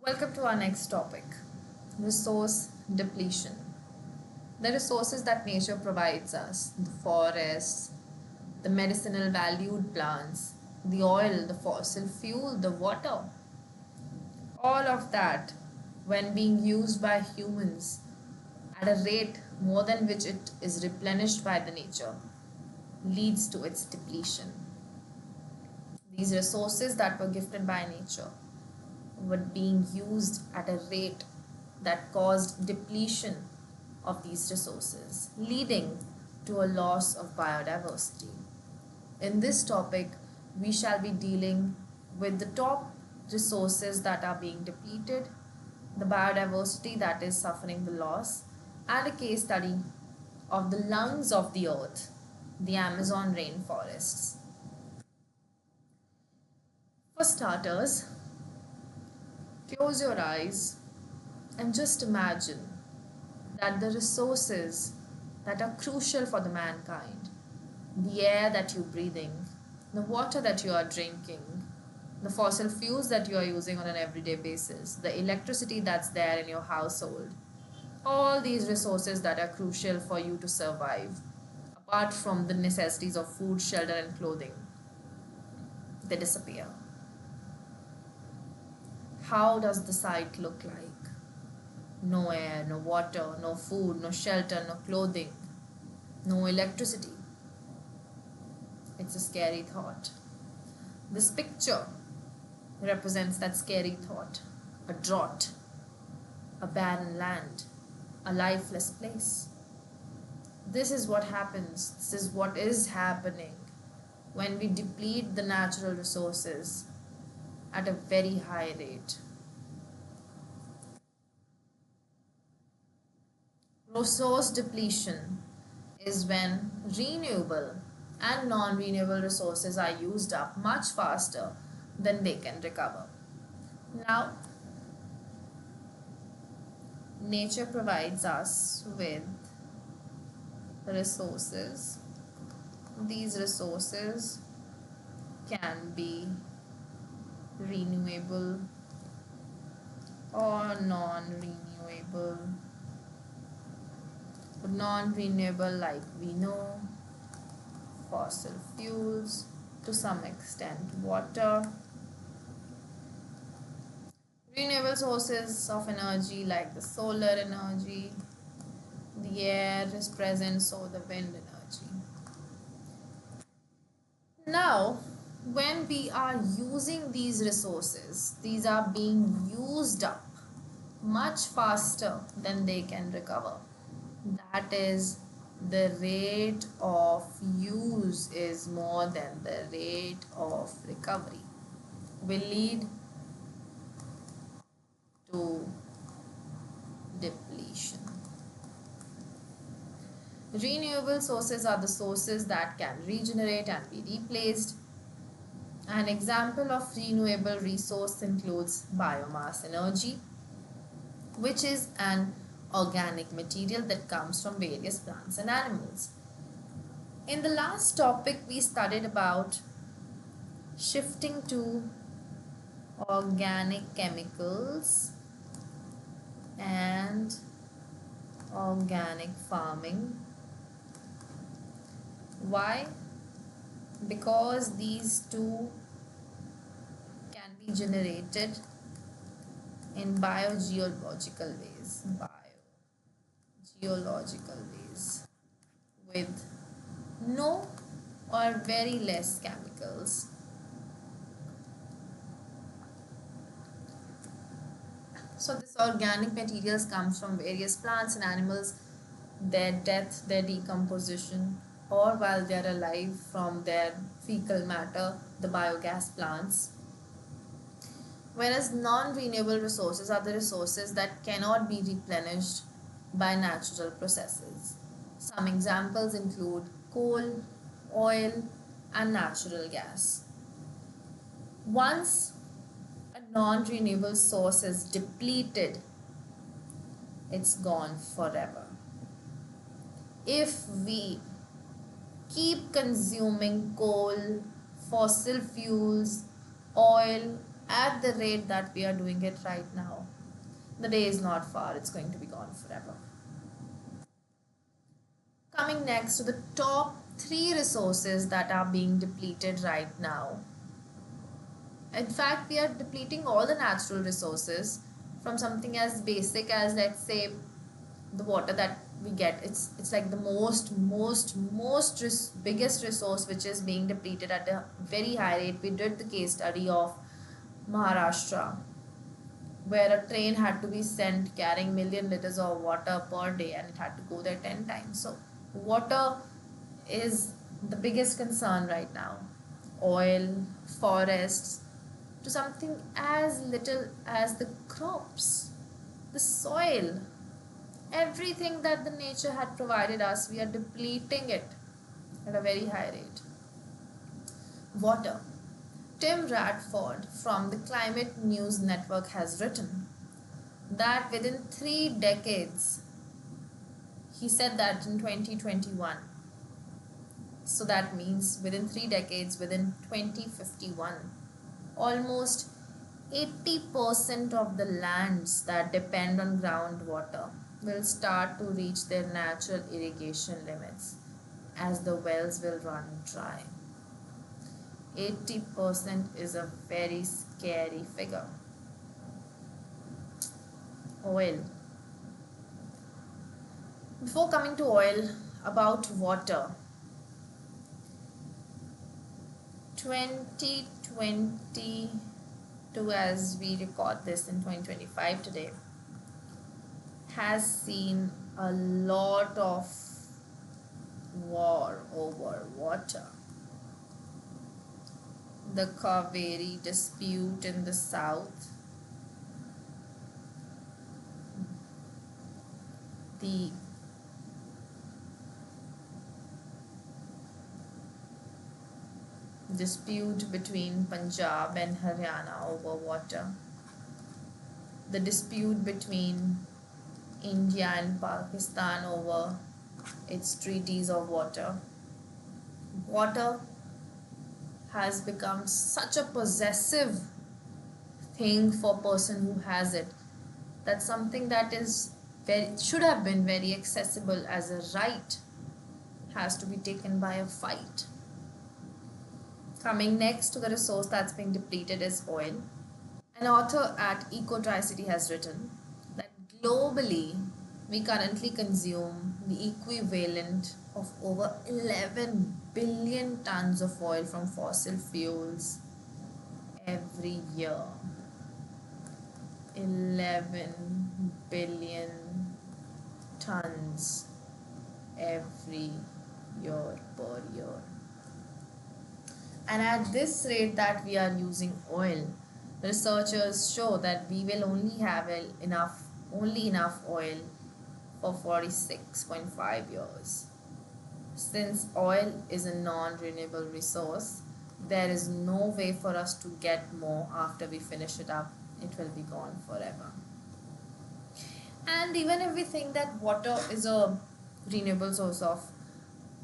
Welcome to our next topic, resource depletion. The resources that nature provides us, the forests, the medicinal valued plants, the oil, the fossil fuel, the water, all of that, when being used by humans at a rate more than which it is replenished by the nature, leads to its depletion. These resources that were gifted by nature were being used at a rate that caused depletion of these resources, leading to a loss of biodiversity. In this topic, we shall be dealing with the top resources that are being depleted, the biodiversity that is suffering the loss, and a case study of the lungs of the earth, the Amazon rainforests. For starters, close your eyes and just imagine that the resources that are crucial for the mankind, the air that you're breathing, the water that you are drinking, the fossil fuels that you are using on an everyday basis, the electricity that's there in your household, all these resources that are crucial for you to survive, apart from the necessities of food, shelter, and clothing, they disappear. How does the sight look like? No air, no water, no food, no shelter, no clothing, no electricity. It's a scary thought. This picture represents that scary thought, a drought, a barren land, a lifeless place. This is what happens, this is what is happening when we deplete the natural resources at a very high rate. Resource depletion is when renewable and non-renewable resources are used up much faster than they can recover. Now, nature provides us with resources. These resources can be renewable or non-renewable. Non-renewable, like we know, fossil fuels, to some extent water. Renewable sources of energy like the solar energy, the air is present, so the wind energy. Now, when we are using these resources, these are being used up much faster than they can recover. That is, the rate of use is more than the rate of recovery, will lead to depletion. Renewable sources are the sources that can regenerate and be replaced. An example of renewable resource includes biomass energy, which is an organic material that comes from various plants and animals. In the last topic, we studied about shifting to organic chemicals and organic farming. Why? Because these two can be generated in biogeological ways. Biogeological ways with no or very less chemicals. So this organic materials comes from various plants and animals, their death, their decomposition, or while they are alive from their fecal matter, the biogas plants. Whereas non-renewable resources are the resources that cannot be replenished by natural processes. Some examples include coal, oil, and natural gas. Once a non-renewable source is depleted, it's gone forever. If we keep consuming coal, fossil fuels, oil, at the rate that we are doing it right now, the day is not far, it's going to be gone forever. Coming next to the top three resources that are being depleted right now. In fact, we are depleting all the natural resources from something as basic as, let's say, the water that we get. It's like the biggest resource which is being depleted at a very high rate. We did the case study of Maharashtra, where a train had to be sent carrying million liters of water per day, and it had to go there 10 times. So water is the biggest concern right now. Oil, forests, to something as little as the crops, the soil, everything that the nature had provided us, we are depleting it at a very high rate. Water. Tim Radford from the Climate News Network has written that within 3 decades, he said that in 2021, so that means within 3 decades, within 2051, almost 80% of the lands that depend on groundwater will start to reach their natural irrigation limits as the wells will run dry. 80% is a very scary figure. Oil. Before coming to oil, about water. 2022, as we record this in 2025 today, has seen a lot of war over water. The Kaveri dispute in the south, the dispute between Punjab and Haryana over water, the dispute between India and Pakistan over its treaties of water. Water has become such a possessive thing for a person who has it, that something that is should have been very accessible as a right has to be taken by a fight. Coming next to the resource that's being depleted is oil. An author at Eco-Tricity has written that globally we currently consume the equivalent of over 11 billion tons of oil from fossil fuels every year. 11 billion tons every year per year. And at this rate that we are using oil, researchers show that we will only have enough oil for 46.5 years. Since oil is a non-renewable resource, there is no way for us to get more after we finish it up. It will be gone forever. And even if we think that water is a renewable source of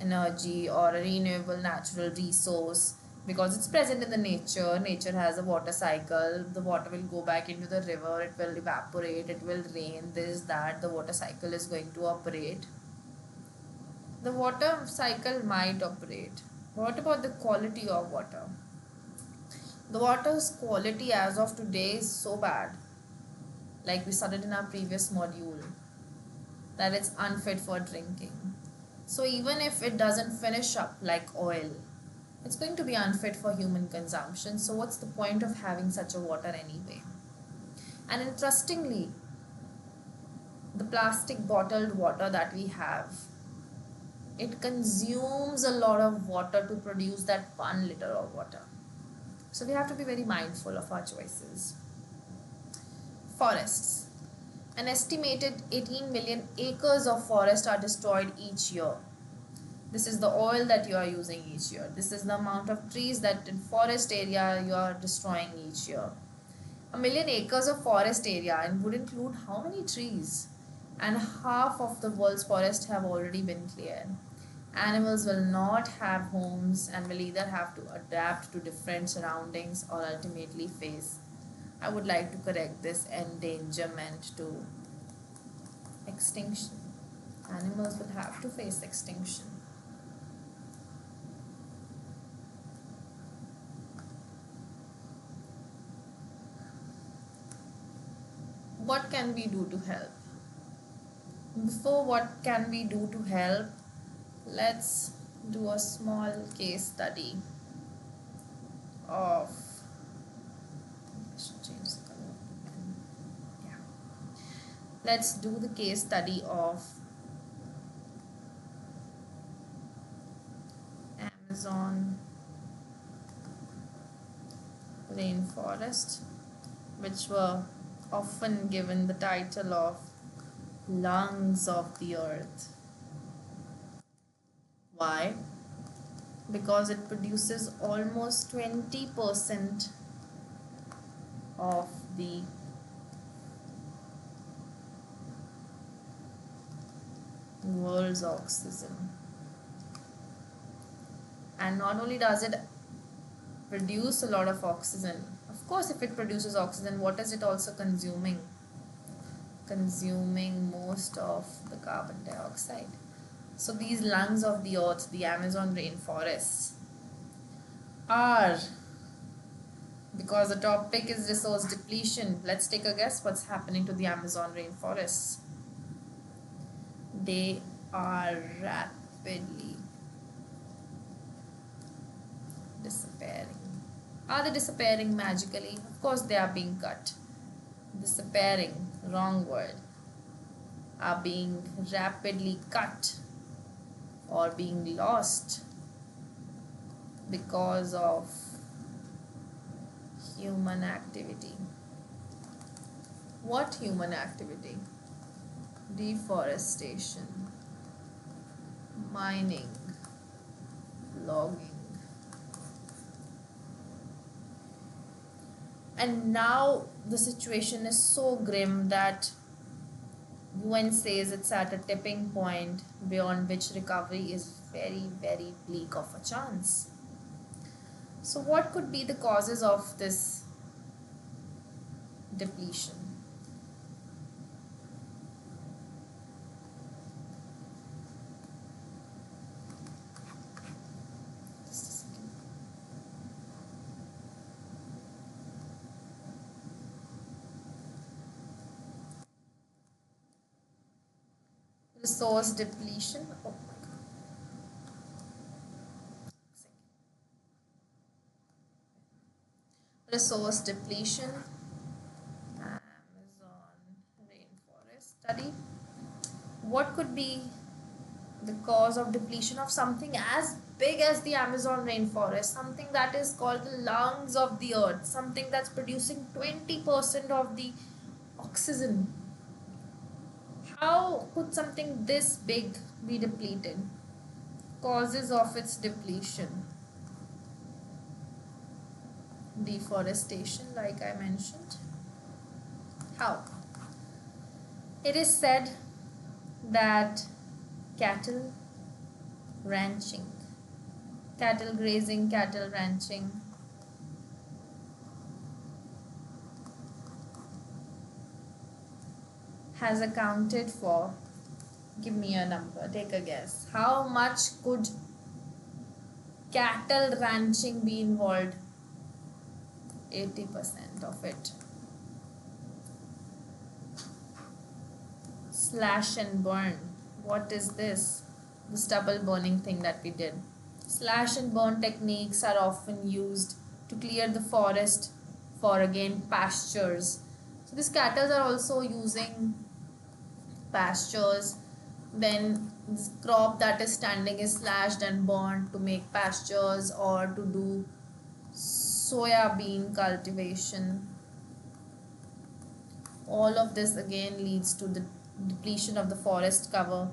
energy or a renewable natural resource, because it's present in the nature has a water cycle, the water will go back into the river, it will evaporate, it will rain, this, that, the water cycle is going to operate. The water cycle might operate. What about the quality of water? The water's quality as of today is so bad, like we studied in our previous module, that it's unfit for drinking. So even if it doesn't finish up like oil, it's going to be unfit for human consumption. So what's the point of having such a water anyway? And interestingly, the plastic bottled water that we have, it consumes a lot of water to produce that 1 liter of water. So we have to be very mindful of our choices. Forests. An estimated 18 million acres of forest are destroyed each year. This is the oil that you are using each year. This is the amount of trees that in forest area you are destroying each year. 1 million acres of forest area and would include how many trees? And half of the world's forest have already been cleared. Animals will not have homes and will either have to adapt to different surroundings or ultimately face I would like to correct this endangerment to extinction. Animals will have to face extinction. What can we do to help? Before what can we do to help, let's do a small case study of, I should change the color. Yeah. Let's do the case study of Amazon rainforest, which were often given the title of lungs of the earth. Why? Because it produces almost 20% of the world's oxygen. And not only does it produce a lot of oxygen, of course, if it produces oxygen, what is it also consuming? Consuming most of the carbon dioxide. So these lungs of the earth, the Amazon rainforests, are, because the topic is resource depletion, let's take a guess what's happening to the Amazon rainforests. They are rapidly disappearing. Are they disappearing magically? Of course they are being cut. Disappearing, wrong word. Are being rapidly cut or being lost because of human activity. What human activity? Deforestation, mining, logging. And now the situation is so grim that UN says it's at a tipping point beyond which recovery is very, very bleak of a chance. So what could be the causes of this depletion? Just a second. Resource depletion. Oh my god. Resource depletion. Amazon rainforest study. What could be the cause of depletion of something as big as the Amazon rainforest, something that is called the lungs of the earth, something that's producing 20% of the oxygen? How could something this big be depleted? Causes of its depletion. Deforestation, like I mentioned. How? It is said that cattle ranching, cattle grazing, cattle ranching has accounted for, give me a number, take a guess. How much could cattle ranching be involved? 80% of it. Slash and burn. What is this? The stubble burning thing that we did. Slash and burn techniques are often used to clear the forest for again pastures. So these cattle are also using pastures. Then this crop that is standing is slashed and burned to make pastures or to do soya bean cultivation. All of this again leads to the depletion of the forest cover.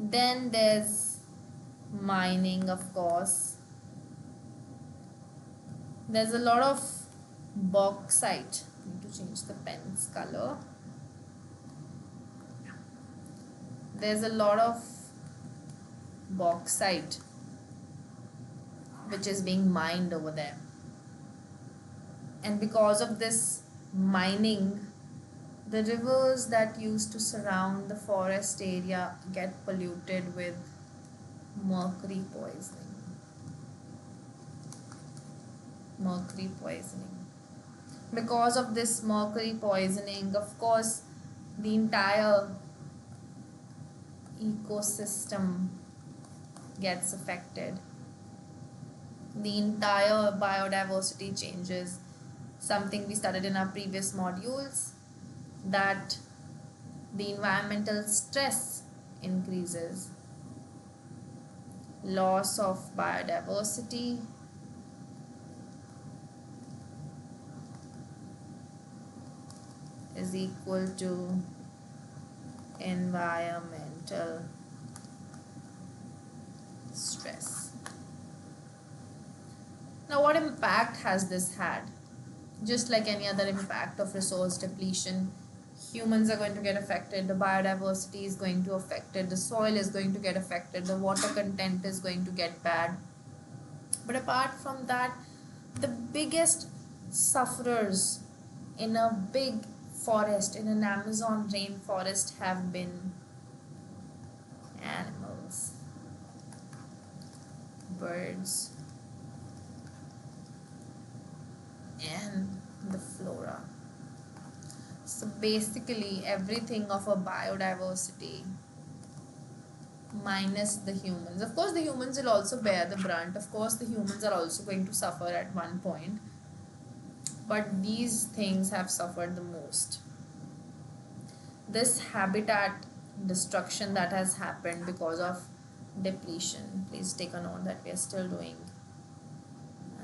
Then there's mining, of course. There's a lot of bauxite. I need to change the pen's color. There's a lot of bauxite which is being mined over there. And because of this mining, the rivers that used to surround the forest area get polluted with mercury poisoning. Mercury poisoning. Because of this mercury poisoning, of course, the entire ecosystem gets affected. The entire biodiversity changes. Something we studied in our previous modules, that the environmental stress increases, loss of biodiversity, is equal to environmental stress. Now, what impact has this had? Just like any other impact of resource depletion, humans are going to get affected, the biodiversity is going to affect it, the soil is going to get affected, the water content is going to get bad. But apart from that, the biggest sufferers in a big forest, in an Amazon rainforest, have been animals, birds, and the flora. So basically everything of a biodiversity minus the humans. Of course, the humans will also bear the brunt. Of course, the humans are also going to suffer at one point. But these things have suffered the most. This habitat destruction that has happened because of depletion. Please take a note that we are still doing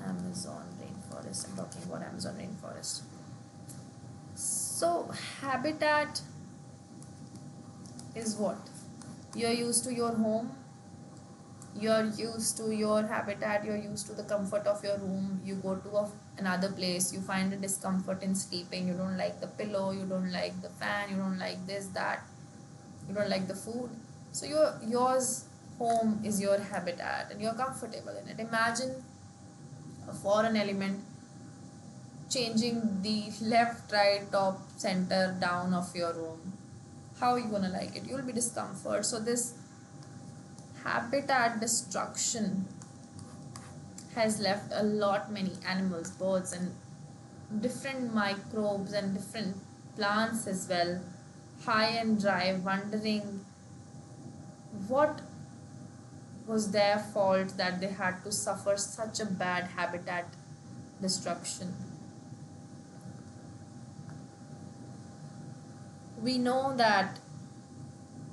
Amazon rainforest. I'm talking about Amazon rainforest. So habitat is what? You're used to your home, you're used to your habitat, you're used to the comfort of your room. You go to another place, you find a discomfort in sleeping, you don't like the pillow, you don't like the fan, you don't like this, that, you don't like the food. So yours home is your habitat and you're comfortable in it. Imagine a foreign element changing the left, right, top, center, down of your room. How are you gonna like it? You'll be discomfort. So this habitat destruction has left a lot many animals, birds, and different microbes and different plants as well high and dry, wondering what was their fault that they had to suffer such a bad habitat destruction. We know that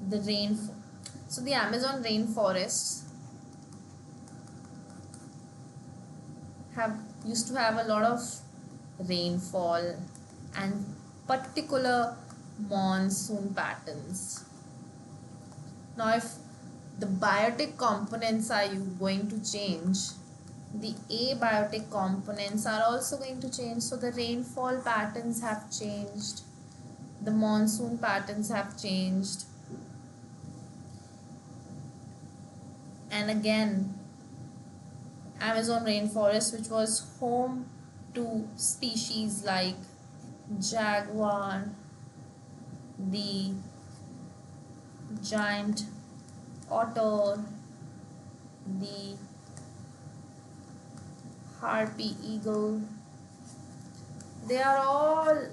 the the Amazon rainforests used to have a lot of rainfall and particular monsoon patterns. Now, if the biotic components are going to change, the abiotic components are also going to change. So the rainfall patterns have changed, the monsoon patterns have changed, and again, Amazon rainforest, which was home to species like jaguar, the giant otter, the harpy eagle, they are all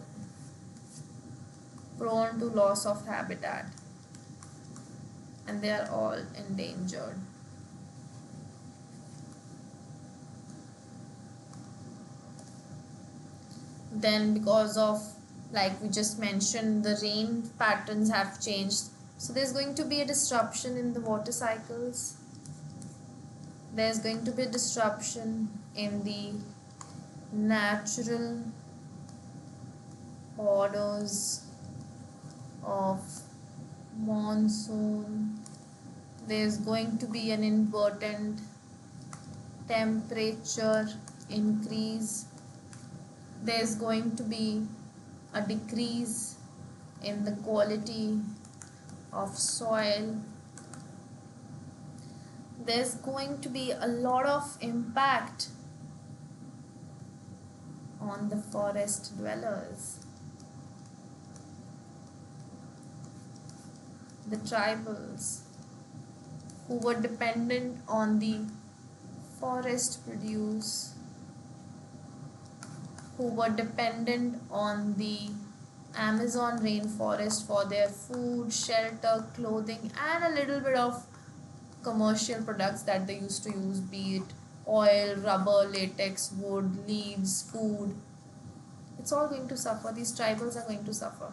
prone to loss of habitat and they are all endangered. Then because of, like we just mentioned, the rain patterns have changed, so there's going to be a disruption in the water cycles, there's going to be a disruption in the natural orders of monsoon, there's going to be an inadvertent temperature increase, there's going to be a decrease in the quality of soil, there's going to be a lot of impact on the forest dwellers. The tribals who were dependent on the forest produce, who were dependent on the Amazon rainforest for their food, shelter, clothing, and a little bit of commercial products that they used to use, be it oil, rubber, latex, wood, leaves, food. It's all going to suffer. These tribals are going to suffer.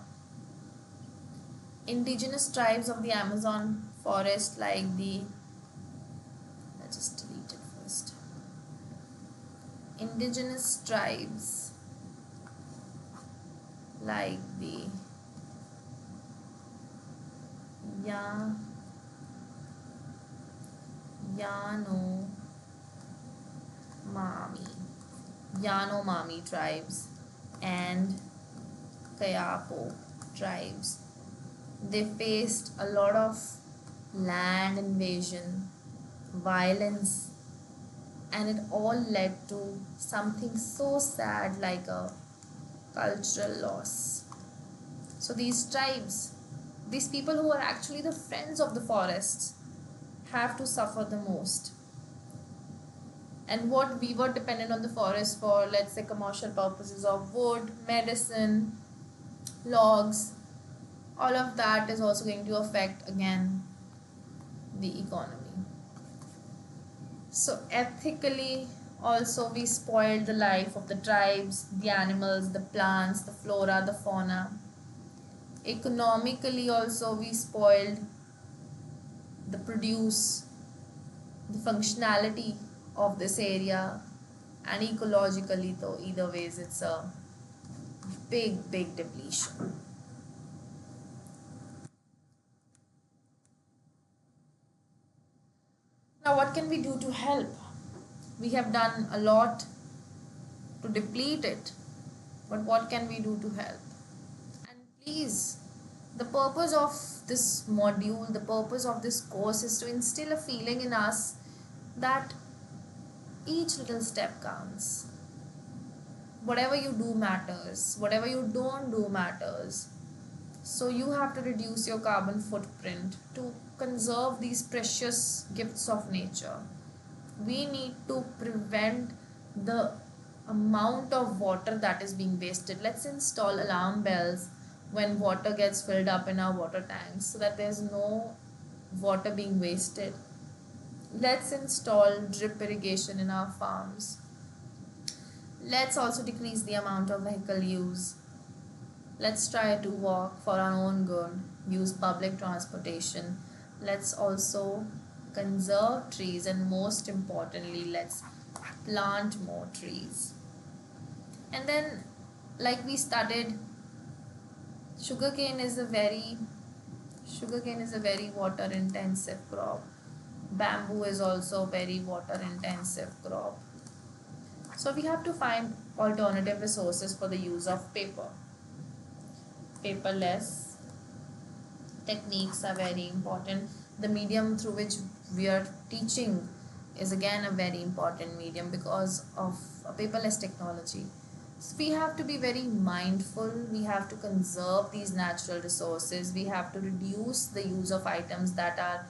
Indigenous tribes of the Amazon forest, like the, let's just delete it first. Indigenous tribes like the Yanomami tribes and Kayapo tribes. They faced a lot of land invasion, violence, and it all led to something so sad like a cultural loss. So these tribes, these people who are actually the friends of the forests, have to suffer the most. And what we were dependent on the forest for, let's say commercial purposes of wood, medicine, logs, all of that is also going to affect again the economy. So ethically also we spoiled the life of the tribes, the animals, the plants, the flora, the fauna. Economically also we spoiled the produce, the functionality of this area, and ecologically though either ways it's a big depletion. Now what can we do to help? We have done a lot to deplete it, but what can we do to help? And please, the purpose of this module, the purpose of this course is to instill a feeling in us that each little step counts. Whatever you do matters, whatever you don't do matters. So you have to reduce your carbon footprint to conserve these precious gifts of nature. We need to prevent the amount of water that is being wasted. Let's install alarm bells when water gets filled up in our water tanks so that there's no water being wasted. Let's install drip irrigation in our farms. Let's also decrease the amount of vehicle use. Let's try to walk for our own good, use public transportation. Let's also conserve trees, and most importantly, let's plant more trees. And then, like we studied, sugarcane is a very water intensive crop. Bamboo is also very water intensive crop. So we have to find alternative resources for the use of paper. Paperless techniques are very important. The medium through which we are teaching is again a very important medium because of paperless technology. So we have to be very mindful. We have to conserve these natural resources. We have to reduce the use of items that are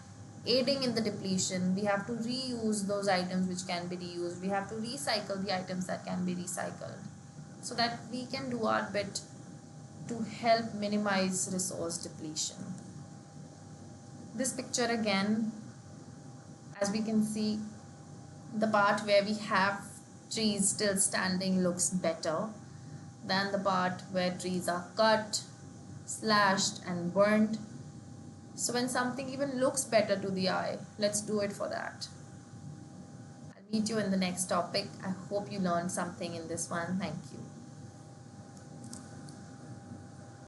aiding in the depletion. We have to reuse those items which can be reused. We have to recycle the items that can be recycled so that we can do our bit to help minimize resource depletion. This picture again, as we can see, the part where we have trees still standing looks better than the part where trees are cut, slashed and burnt. So when something even looks better to the eye, let's do it for that. I'll meet you in the next topic. I hope you learned something in this one. Thank you.